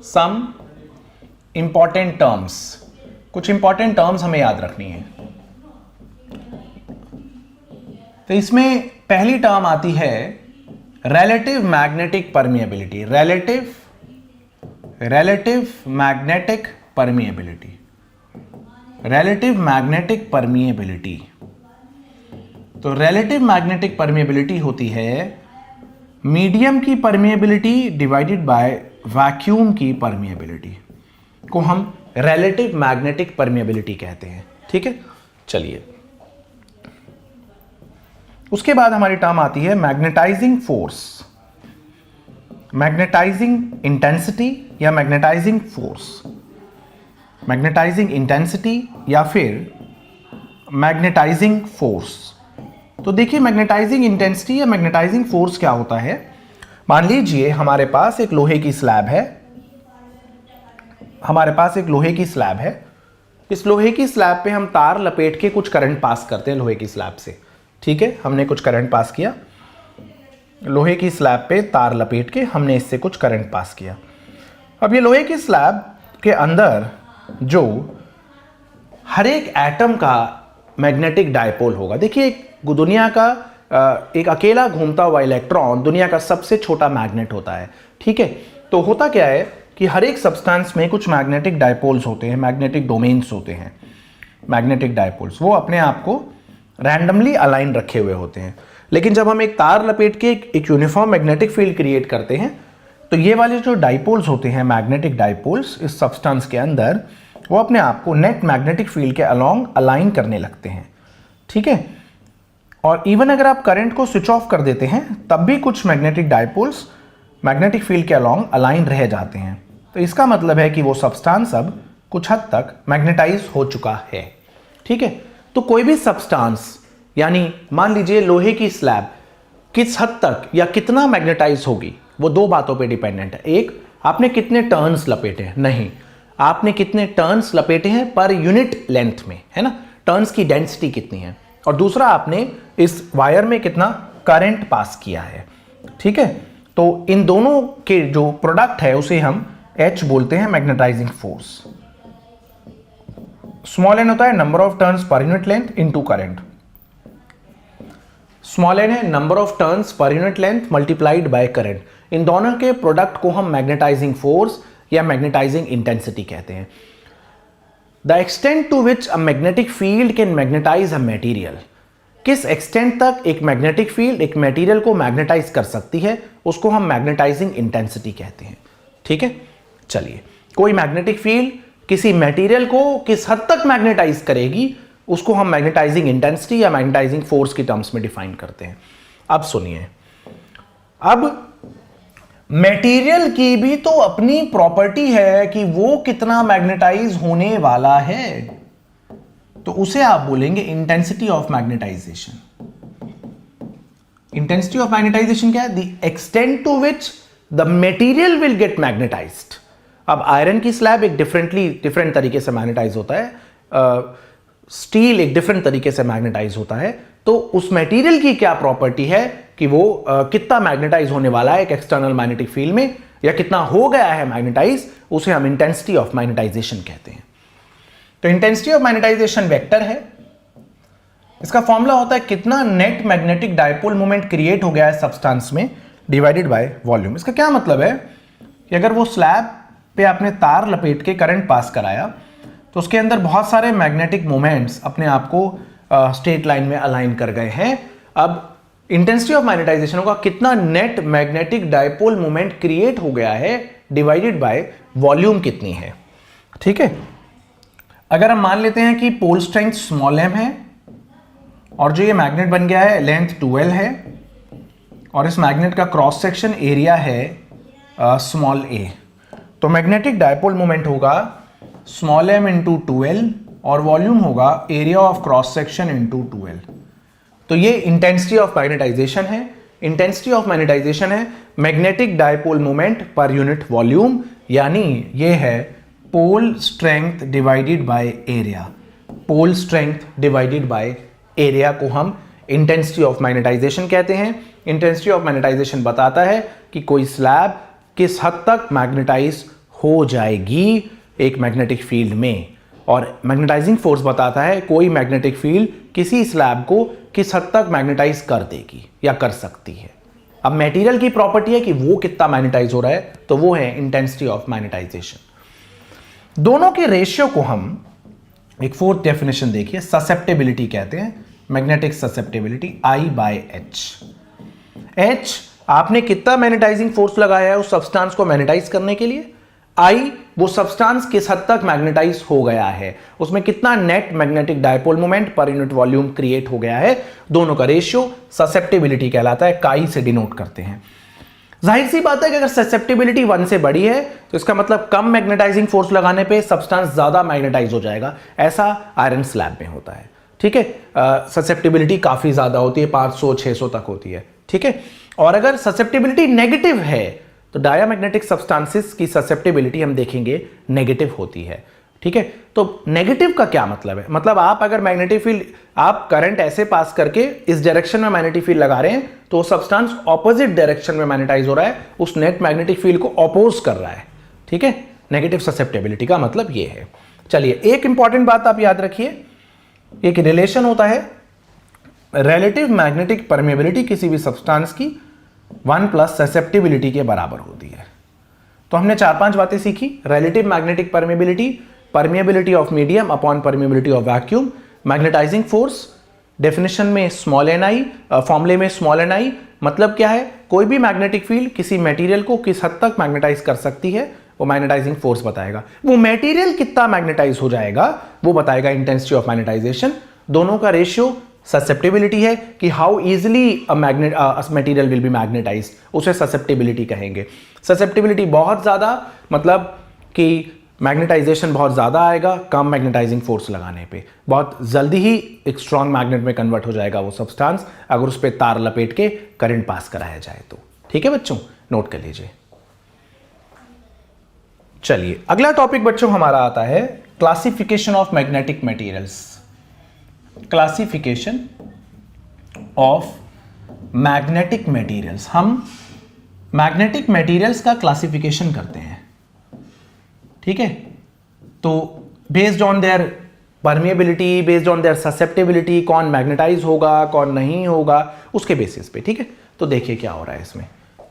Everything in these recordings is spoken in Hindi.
सम इंपॉर्टेंट टर्म्स, कुछ इंपॉर्टेंट टर्म्स हमें याद रखनी है। तो इसमें पहली टर्म आती है relative magnetic permeability. Relative magnetic permeability, relative magnetic permeability. तो रिलेटिव मैग्नेटिक परमिएबिलिटी होती है मीडियम की परमिएबिलिटी डिवाइडेड बाय वैक्यूम की परमिएबिलिटी को हम रिलेटिव मैग्नेटिक परमिएबिलिटी कहते हैं। ठीक है, चलिए उसके बाद हमारी टर्म आती है मैग्नेटाइजिंग फोर्स, मैग्नेटाइजिंग इंटेंसिटी या मैग्नेटाइजिंग फोर्स, मैग्नेटाइजिंग इंटेंसिटी या फिर मैग्नेटाइजिंग फोर्स। तो देखिए मैग्नेटाइजिंग इंटेंसिटी या मैग्नेटाइजिंग फोर्स क्या होता है। मान लीजिए हमारे पास एक लोहे की स्लैब है, हमारे पास एक लोहे की स्लैब है। इस लोहे की स्लैब पे हम तार लपेट के कुछ करंट पास करते हैं लोहे की स्लैब से। ठीक है, हमने कुछ करंट पास किया, लोहे की स्लैब पे तार लपेट के हमने इससे कुछ करंट पास किया। अब ये लोहे की स्लैब के अंदर जो हर एक एटम का मैग्नेटिक डायपोल होगा। देखिए दुनिया का एक अकेला घूमता हुआ इलेक्ट्रॉन दुनिया का सबसे छोटा मैग्नेट होता है। ठीक है, तो होता क्या है कि हर एक सब्सटेंस में कुछ मैग्नेटिक डायपोल्स होते हैं, मैग्नेटिक डोमेन्स होते हैं। मैग्नेटिक डायपोल्स वो अपने आप को रैंडमली अलाइन रखे हुए होते हैं। लेकिन जब हम एक तार लपेट के एक यूनिफॉर्म मैग्नेटिक फील्ड क्रिएट करते हैं तो ये वाले जो डायपोल्स होते हैं, मैग्नेटिक डायपोल्स इस सब्सटेंस के अंदर, वो अपने आप को नेट मैग्नेटिक फील्ड के अलोंग अलाइन करने लगते हैं। ठीक है, और इवन अगर आप करंट को स्विच ऑफ कर देते हैं तब भी कुछ मैग्नेटिक डायपोल्स मैग्नेटिक फील्ड के अलोंग अलाइन रह जाते हैं। तो इसका मतलब है कि वो सब्सटेंस अब कुछ हद तक मैग्नेटाइज हो चुका है। ठीक है, तो कोई भी सब्सटेंस, यानी मान लीजिए लोहे की स्लैब किस हद तक या कितना मैग्नेटाइज होगी, वो दो बातों पे डिपेंडेंट है। एक, आपने कितने टर्न्स लपेटे हैं, नहीं, आपने कितने टर्न्स लपेटे हैं पर यूनिट लेंथ में, है ना, टर्न्स की डेंसिटी कितनी है। और दूसरा, आपने इस वायर में कितना करंट पास किया है। ठीक है, तो इन दोनों के जो प्रोडक्ट है उसे हम H बोलते हैं, मैग्नेटाइजिंग फोर्स। स्मॉल n होता है number of turns per unit length into current. Small n है number of turns per unit length multiplied by current. इन दोनों के प्रोडक्ट को हम मैग्नेटाइजिंग फोर्स या मैग्नेटाइजिंग इंटेंसिटी कहते हैं। The extent to which a magnetic field can magnetize a material, किस एक्सटेंट तक एक मैग्नेटिक फील्ड एक मटेरियल को मैग्नेटाइज कर सकती है, उसको हम मैग्नेटाइजिंग इंटेंसिटी कहते हैं। ठीक है, चलिए कोई मैग्नेटिक फील्ड किसी मटेरियल को किस हद तक मैग्नेटाइज करेगी, उसको हम मैग्नेटाइजिंग इंटेंसिटी या मैग्नेटाइजिंग फोर्स की टर्म्स में डिफाइन करते हैं। अब सुनिए, अब मटेरियल की भी तो अपनी प्रॉपर्टी है कि वो कितना मैग्नेटाइज होने वाला है, तो उसे आप बोलेंगे intensity of magnetisation. Intensity of magnetisation क्या है? The extent to which the material will get magnetised. अब आयरन की स्लैब एक डिफरेंट तरीके से मैग्नेटाइज होता है, स्टील एक डिफरेंट तरीके से मैग्नेटाइज होता है। तो उस मटेरियल की क्या प्रॉपर्टी है कि वो कितना मैग्नेटाइज होने वाला है एक एक्सटर्नल मैग्नेटिक फील्ड में, या कितना हो गया है मैग्नेटाइज, उसे हम इंटेंसिटी ऑफ मैग्नेटाइजेशन कहते हैं। तो इंटेंसिटी ऑफ मैग्नेटाइजेशन वेक्टर है, इसका फॉर्मूला होता है कितना net magnetic dipole moment create हो गया है सब्सटेंस में डिवाइडेड बाय वॉल्यूम। इसका क्या मतलब है कि अगर वो स्लैब पे आपने तार लपेट के करंट पास कराया तो उसके अंदर बहुत सारे मैग्नेटिक मोमेंट्स अपने आप को स्ट्रेट लाइन में अलाइन कर गए हैं। अब इंटेंसिटी ऑफ मैग्नेटाइजेशन होगा कितना net magnetic dipole moment create हो गया है डिवाइडेड बाय वॉल्यूम कितनी है। ठीक है, अगर हम मान लेते हैं कि पोल स्ट्रेंथ स्मॉल m है और जो ये मैग्नेट बन गया है लेंथ 2l है और इस मैग्नेट का क्रॉस सेक्शन एरिया है स्मॉल a, तो मैग्नेटिक डायपोल मोमेंट होगा स्मॉल m इंटू 2l और वॉल्यूम होगा area of cross section into 2l। तो ये इंटेंसिटी ऑफ मैग्नेटाइजेशन है। इंटेंसिटी ऑफ मैग्नेटाइजेशन है magnetic dipole moment per unit volume, यानी ये है pole strength divided by area. Pole strength divided by area को हम इंटेंसिटी ऑफ मैग्नेटाइजेशन कहते हैं। इंटेंसिटी ऑफ मैग्नेटाइजेशन बताता है कि कोई स्लैब किस हद तक मैग्नेटाइज हो जाएगी एक मैग्नेटिक फील्ड में। और मैग्नेटाइजिंग फोर्स बताता है कोई मैग्नेटिक फील्ड किसी स्लैब को किस हद तक मैग्नेटाइज कर देगी या कर सकती है। अब मटेरियल की प्रॉपर्टी है कि वो कितना मैग्नेटाइज हो रहा है, तो वो है इंटेंसिटी ऑफ मैग्नेटाइजेशन। दोनों के रेशियो को हम एक फोर्थ डेफिनेशन देखिए, ससेप्टेबिलिटी कहते हैं, मैग्नेटिक ससेप्टेबिलिटी I/H। H आपने कितना मैग्नेटाइजिंग फोर्स लगाया है उस सब्सटेंस को मैग्नेटाइज करने के लिए, I वो सब्सटेंस किस हद तक मैग्नेटाइज हो गया है, उसमें कितना net magnetic dipole moment per unit volume create हो गया है। दोनों का रेशियो ससेप्टेबिलिटी कहलाता है, काई से डिनोट करते हैं। जाहिर सी बात है कि अगर ससेप्टेबिलिटी 1 से बड़ी है तो इसका मतलब कम मैग्नेटाइजिंग फोर्स लगाने पे सब्सटेंस ज्यादा मैग्नेटाइज हो जाएगा। ऐसा आयरन स्लैब में होता है, ठीक है। ससेप्टेबिलिटी काफी ज्यादा होती है, 500-600 तक होती है, ठीक है। और अगर ससेप्टेबिलिटी नेगेटिव है तो डायामैग्नेटिक सब्सटेंसेस की ससेप्टेबिलिटी हम देखेंगे नेगेटिव होती है, ठीक है। तो नेगेटिव का क्या मतलब है, मतलब आप अगर मैग्नेटिक फील्ड, आप करंट ऐसे पास करके इस डायरेक्शन में मैग्नेटिक फील्ड लगा रहे हैं तो सब्सटेंस ऑपोजिट डायरेक्शन में मैग्नेटाइज हो रहा है, उस नेट मैग्नेटिक फील्ड को अपोज कर रहा है, ठीक है। नेगेटिव ससेप्टेबिलिटी का मतलब ये है। चलिए एक इंपॉर्टेंट बात आप याद रखिए, एक रिलेशन होता है रिलेटिव मैग्नेटिक परमेबिलिटी किसी भी सब्सटेंस की 1 प्लस ससेप्टेबिलिटी के बराबर होती है। तो हमने 4-5 बातें सीखी। Relative magnetic permeability, permeability of medium upon permeability of vacuum, magnetising force definition में स्मॉल एन आई, फॉर्मूले में स्मॉल एन आई, मतलब क्या है, कोई भी मैग्नेटिक फील्ड किसी मटेरियल को किस हद तक मैग्नेटाइज कर सकती है वो मैग्नेटाइजिंग फोर्स बताएगा। वो मटेरियल कितना मैग्नेटाइज हो जाएगा वो बताएगा इंटेंसिटी ऑफ मैग्नेटाइजेशन। दोनों का रेशियो ससेप्टेबिलिटी है कि how easily a material will be magnetised, उसे ससेप्टेबिलिटी कहेंगे। ससेप्टेबिलिटी बहुत ज्यादा मतलब कि मैग्नेटाइजेशन बहुत ज्यादा आएगा कम मैग्नेटाइजिंग फोर्स लगाने पे, बहुत जल्दी ही एक स्ट्रॉन्ग मैग्नेट में कन्वर्ट हो जाएगा वो सब्सटेंस अगर उस पर तार लपेट के करंट पास कराया जाए तो, ठीक है बच्चों, नोट कर लीजिए। चलिए अगला टॉपिक बच्चों हमारा आता है classification of magnetic materials. Classification of magnetic materials, हम मैग्नेटिक मटेरियल्स का क्लासिफिकेशन करते हैं, ठीक है। तो based on their permeability, based on their susceptibility, कौन मैग्नेटाइज होगा कौन नहीं होगा उसके बेसिस पे, ठीक है। तो देखिए क्या हो रहा है इसमें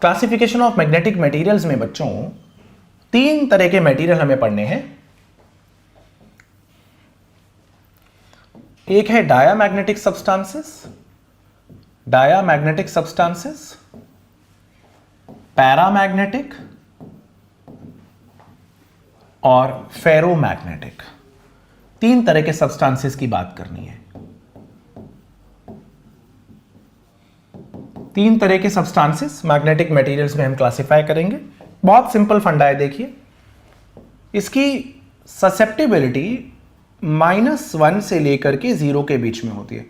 क्लासिफिकेशन ऑफ मैग्नेटिक मटेरियल्स में बच्चों 3 तरह के मटेरियल हमें पढ़ने हैं। एक है diamagnetic substances, diamagnetic substances, paramagnetic और फेरोमैग्नेटिक। 3 तरह के सब्सटेंसेस की बात करनी है। 3 तरह के सब्सटेंसेस मैग्नेटिक मटेरियल्स में हम क्लासिफाई करेंगे। बहुत सिंपल फंडा है, देखिए इसकी ससेप्टेबिलिटी -1 से लेकर के 0 के बीच में होती है।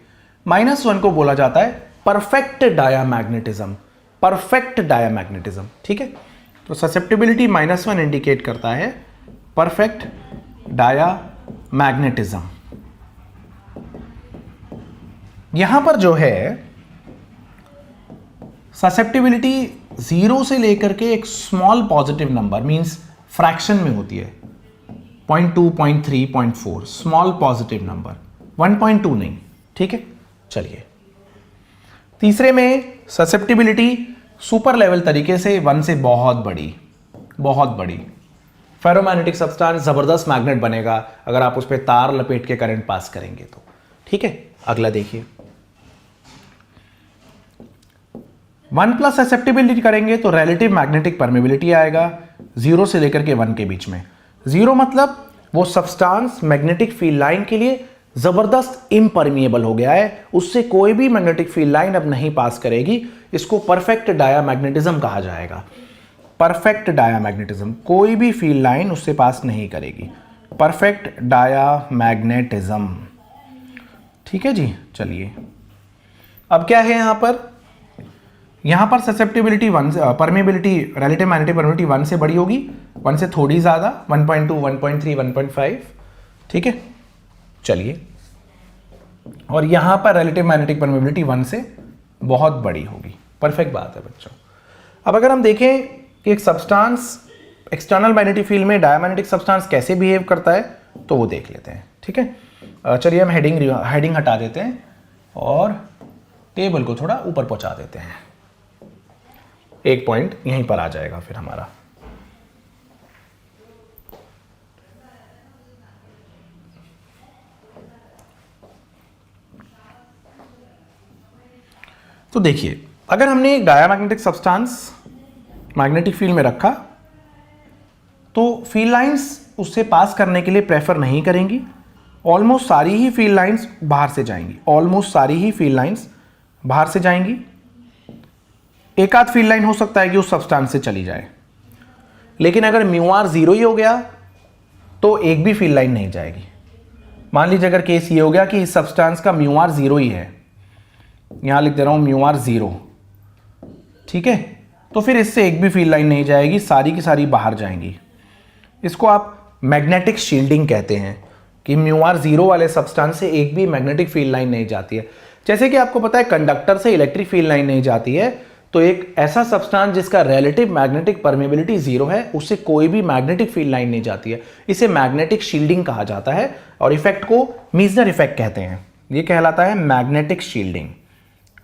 -1 को बोला जाता है परफेक्ट डायामैग्नेटिज्म, परफेक्ट डायामैग्नेटिज्म, ठीक है। तो ससेप्टेबिलिटी -1 इंडिकेट करता है परफेक्ट डायामैग्नेटिज्म। यहां पर जो है ससेप्टेबिलिटी 0 से लेकर के एक small positive number means fraction में होती है, 0.2, 0.3, 0.4 स्मॉल पॉजिटिव नंबर, 1.2 नहीं, ठीक है। चलिए तीसरे में ससेप्टेबिलिटी सुपर लेवल तरीके से 1 से बहुत बड़ी, बहुत बड़ी। फेरोमैग्नेटिक सब्सटेंस जबरदस्त मैग्नेट बनेगा अगर आप उस पर तार लपेट के करंट पास करेंगे तो, ठीक है। अगला देखिए 1 प्लस ससेप्टेबिलिटी करेंगे तो रिलेटिव मैग्नेटिक परमेबिलिटी आएगा 0 से लेकर के 1 के बीच में। 0 मतलब वो सब्सटेंस मैग्नेटिक फील्ड लाइन के लिए जबरदस्त इम्परमिएबल हो गया है, उससे कोई भी मैग्नेटिक फील्ड लाइन अब नहीं पास करेगी। इसको परफेक्ट डायामैग्नेटिज्म कहा जाएगा। परफेक्ट डायामैग्नेटिज्म, कोई भी फील्ड लाइन उससे पास नहीं करेगी, परफेक्ट डायामैग्नेटिज्म, ठीक है जी। चलिए अब क्या है यहां पर ससेप्टेबिलिटी 1 से, परमेबिलिटी रिलेटिव मैग्नेटिक परमेबिलिटी 1 से बड़ी होगी, 1 से थोड़ी ज्यादा, 1.2, 1.3, 1.5, ठीक है। चलिए और यहां पर रिलेटिव मैग्नेटिक परमेबिलिटी 1 से बहुत बड़ी होगी, परफेक्ट बात है बच्चों। अब अगर हम देखें कि एक सब्सटेंस एक्सटर्नल मैग्नेटिक फील्ड में डायमैग्नेटिक सब्सटेंस कैसे बिहेव करता है तो वो देख लेते हैं, ठीक है। चलिए हम हेडिंग हटा देते हैं और टेबल को थोड़ा ऊपर पहुंचा देते हैं। एक पॉइंट यहीं पर आ जाएगा फिर हमारा। तो देखिए, अगर हमने एक डायमैग्नेटिक सब्सटेंस मैग्नेटिक फील्ड में रखा तो फील्ड लाइंस उससे पास करने के लिए प्रेफर नहीं करेंगी। ऑलमोस्ट सारी ही फील्ड लाइंस बाहर से जाएंगी, ऑलमोस्ट सारी ही फील्ड लाइंस बाहर से जाएंगी। एक आध फील्ड लाइन हो सकता है कि उस सब्सटेंस से चली जाए, लेकिन अगर म्यू आर जीरो ही हो गया तो एक भी फील्ड लाइन नहीं जाएगी। मान लीजिए अगर केस ये हो गया कि इस सब्सटेंस का म्यू आर जीरो ही है, यहां लिख दे रहा हूं म्यू आर जीरो, ठीक है, तो फिर इससे एक भी फील्ड लाइन नहीं जाएगी, सारी की सारी बाहर जाएंगी। इसको आप मैग्नेटिक शील्डिंग कहते हैं कि म्यू आर जीरो वाले सब्सटेंस से एक भी मैग्नेटिक फील्ड लाइन नहीं जाती है। जैसे कि आपको पता है कंडक्टर से इलेक्ट्रिक फील्ड लाइन नहीं जाती है, तो एक ऐसा सब्सटेंस जिसका रिलेटिव मैग्नेटिक परमेबिलिटी जीरो है उससे कोई भी मैग्नेटिक फील्ड लाइन नहीं जाती है। इसे मैग्नेटिक शील्डिंग कहा जाता है और इफेक्ट को मीजनर इफेक्ट कहते हैं। यह कहलाता है मैग्नेटिक शील्डिंग,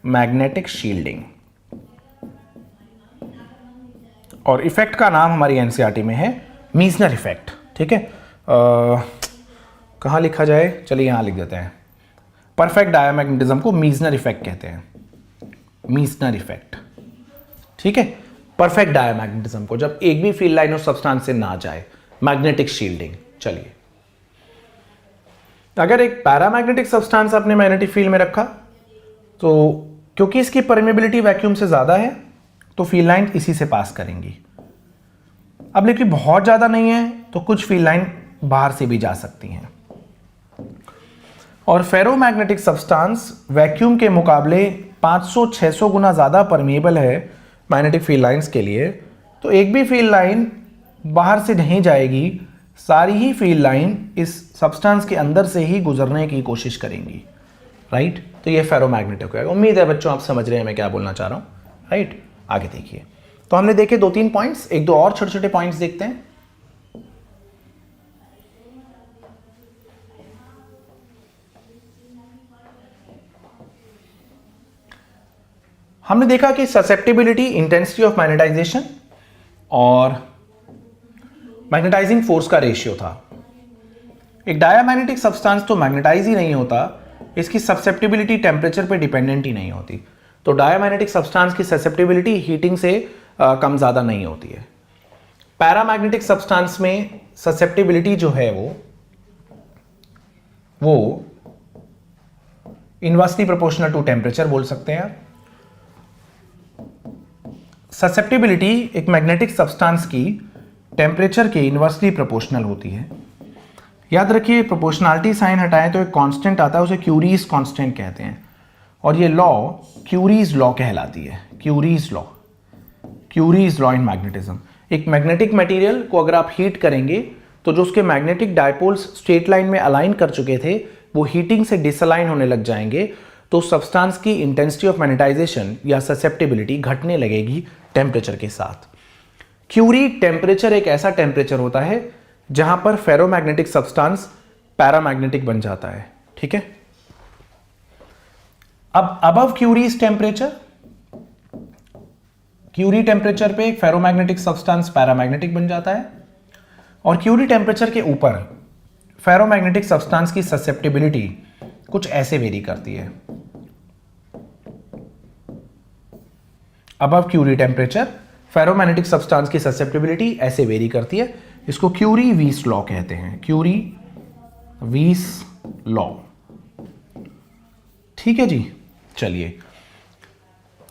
मैग्नेटिक शील्डिंग। और इफेक्ट का नाम हमारी एनसीईआरटी में है मीजनर इफेक्ट, ठीक है। कहाँ लिखा जाए, चलिए यहाँ लिख देते हैं। परफेक्ट डायमैग्नेटिज्म को मीजनर इफेक्ट कहते हैं, मीजनर इफेक्ट, ठीक है। परफेक्ट डायमैग्नेटिज्म को जब एक भी फील्ड लाइन उस सब्सटेंस से ना जाए, मैग्नेटिक शील्डिंग। चलिए, अगर एक पैरामैग्नेटिक सब्सटेंस आपने मैग्नेटिक फील्ड में रखा तो क्योंकि इसकी परमेबिलिटी वैक्यूम से ज्यादा है तो फील्ड लाइन इसी से पास करेंगी। अब लेकिन बहुत ज्यादा नहीं है तो कुछ फील्ड लाइन बाहर से भी जा सकती हैं। और फेरोमैग्नेटिक सब्सटेंस वैक्यूम के मुकाबले 500-600 गुना ज्यादा परमेबल है मैग्नेटिक फील्ड लाइंस के लिए, तो एक भी फील्ड लाइन बाहर से नहीं जाएगी, सारी ही फील्ड लाइन इस सब्सटेंस के अंदर से ही गुजरने की कोशिश करेंगी, राइट। तो ये फेरोमैग्नेटिक है। उम्मीद है बच्चों आप समझ रहे हैं मैं क्या बोलना चाह रहा हूं, राइट। आगे देखिए, तो हमने देखे 2-3 पॉइंट्स, एक दो और छोटे छोटे पॉइंट्स देखते हैं। हमने देखा कि ससेप्टिबिलिटी, इंटेंसिटी ऑफ मैग्नेटाइजेशन और मैग्नेटाइजिंग फोर्स का रेशियो था। एक डायमैग्नेटिक सब्सटेंस तो मैग्नेटाइज ही नहीं होता, इसकी ससेप्टिबिलिटी टेम्परेचर पे डिपेंडेंट ही नहीं होती। तो डायमैग्नेटिक सब्सटेंस की ससेप्टिबिलिटी हीटिंग से कम ज़्यादा नहीं होती है। पैरामैग्नेटिक सब्सटेंस में ससेप्टिबिलिटी जो है वो इनवर्सली प्रोपोर्शनल टू टेम्परेचर बोल सकते हैं आप। ससेप्टिबिलिटी एक मैग्नेटिक सब्सटेंस की टेम्परेचर के इनवर्सली प्रोपोर्शनल होती है। याद रखिए, प्रोपोर्शनलिटी साइन हटाएं तो एक कांस्टेंट आता है, उसे क्यूरीज कांस्टेंट कहते हैं, और ये लॉ क्यूरीज लॉ कहलाती है। Curies law, curies law in magnetism. एक मैग्नेटिक मटेरियल को अगर आप हीट करेंगे तो जो उसके मैग्नेटिक डायपोल्स स्ट्रेट लाइन में अलाइन कर चुके थे वो हीटिंग से डिसअलाइन होने लग जाएंगे, तो सब्सटेंस की इंटेंसिटी ऑफ मैग्नेटाइजेशन या ससेप्टिबिलिटी घटने लगेगी टेम्परेचर के साथ। क्यूरी टेम्परेचर एक ऐसा टेम्परेचर होता है जहां पर फेरोमैग्नेटिक सब्सटेंस पैरामैग्नेटिक बन जाता है, ठीक है। अब above Curie's temperature, Curie temperature पे एक फेरोमैग्नेटिक सब्सटेंस पैरामैग्नेटिक बन जाता है, और क्यूरी टेम्परेचर के ऊपर फेरोमैग्नेटिक सब्सटेंस की ससेप्टिबिलिटी कुछ ऐसे वेरी करती है। Above Curie temperature ferromagnetic substance की ससेप्टिबिलिटी ऐसे वेरी करती है, इसको क्यूरी वीस लॉ कहते हैं, क्यूरी वीस लॉ, ठीक है जी। चलिए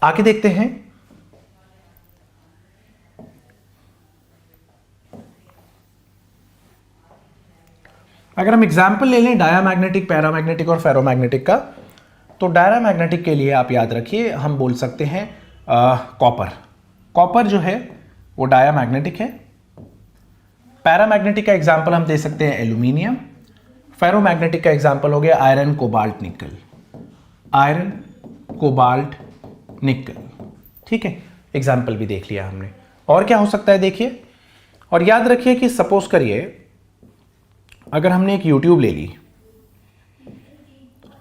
आगे देखते हैं। अगर हम एग्जाम्पल ले लें डायामैग्नेटिक, पैरामैग्नेटिक और फेरोमैग्नेटिक का, तो डायामैग्नेटिक के लिए आप याद रखिए हम बोल सकते हैं कॉपर। कॉपर जो है वो डायामैग्नेटिक है। पैरामैग्नेटिक का एग्जाम्पल हम दे सकते हैं एल्यूमिनियम। फेरोमैग्नेटिक का एग्जाम्पल हो गया आयरन, कोबाल्ट, निकल। आयरन, कोबाल्ट, निकल, ठीक है। एग्जाम्पल भी देख लिया हमने। और क्या हो सकता है देखिए, और याद रखिए कि सपोज करिए अगर हमने एक यूट्यूब ले ली,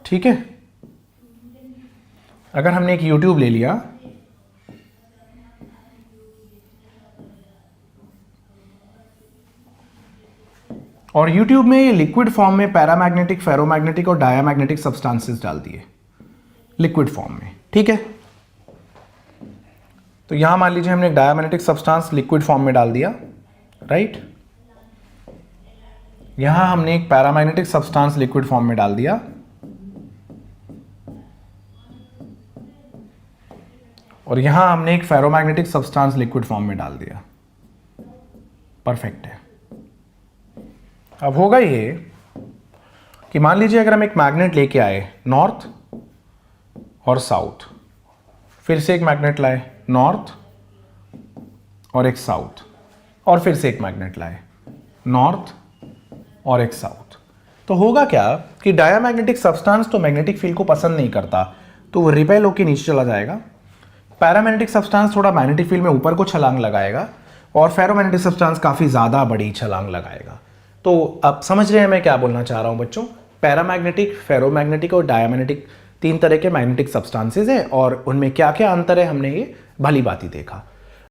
ठीक है, अगर हमने एक यूट्यूब ले लिया और यूट्यूब में ये लिक्विड फॉर्म में पैरामैग्नेटिक, फेरोमैग्नेटिक और डायामैग्नेटिक सब्सटेंसेस डाल दिए लिक्विड फॉर्म में, ठीक है। तो यहां मान लीजिए हमने एक डायामैग्नेटिक सब्सटेंस लिक्विड फॉर्म में डाल दिया, राइट। यहां हमने एक पैरामैग्नेटिक सब्सटेंस लिक्विड फॉर्म में डाल दिया और यहां हमने एक फेरोमैग्नेटिक सब्सटेंस लिक्विड फॉर्म में डाल दिया। परफेक्ट है। अब होगा ये कि मान लीजिए अगर हम एक मैग्नेट लेके आए नॉर्थ और साउथ, फिर से एक मैग्नेट लाए नॉर्थ और एक साउथ, और फिर से एक मैग्नेट लाए नॉर्थ और एक साउथ, तो होगा क्या कि डायामैग्नेटिक सब्सटेंस तो मैग्नेटिक फील्ड को पसंद नहीं करता, तो वो रिपेल होकर नीचे चला जाएगा। पैरामैग्नेटिक सब्सटेंस थोड़ा मैग्नेटिक फील्ड में ऊपर को छलांग लगाएगा और फेरोमैग्नेटिक सब्सटेंस काफ़ी ज़्यादा बड़ी छलांग लगाएगा। तो अब समझ रहे हैं मैं क्या बोलना चाह रहा हूं बच्चों। पैरामैग्नेटिक, फेरोमैग्नेटिक और डायामैग्नेटिक 3 तरह के मैग्नेटिक सब्सटेंसेस हैं और उनमें क्या क्या अंतर है हमने ये भली बात ही देखा।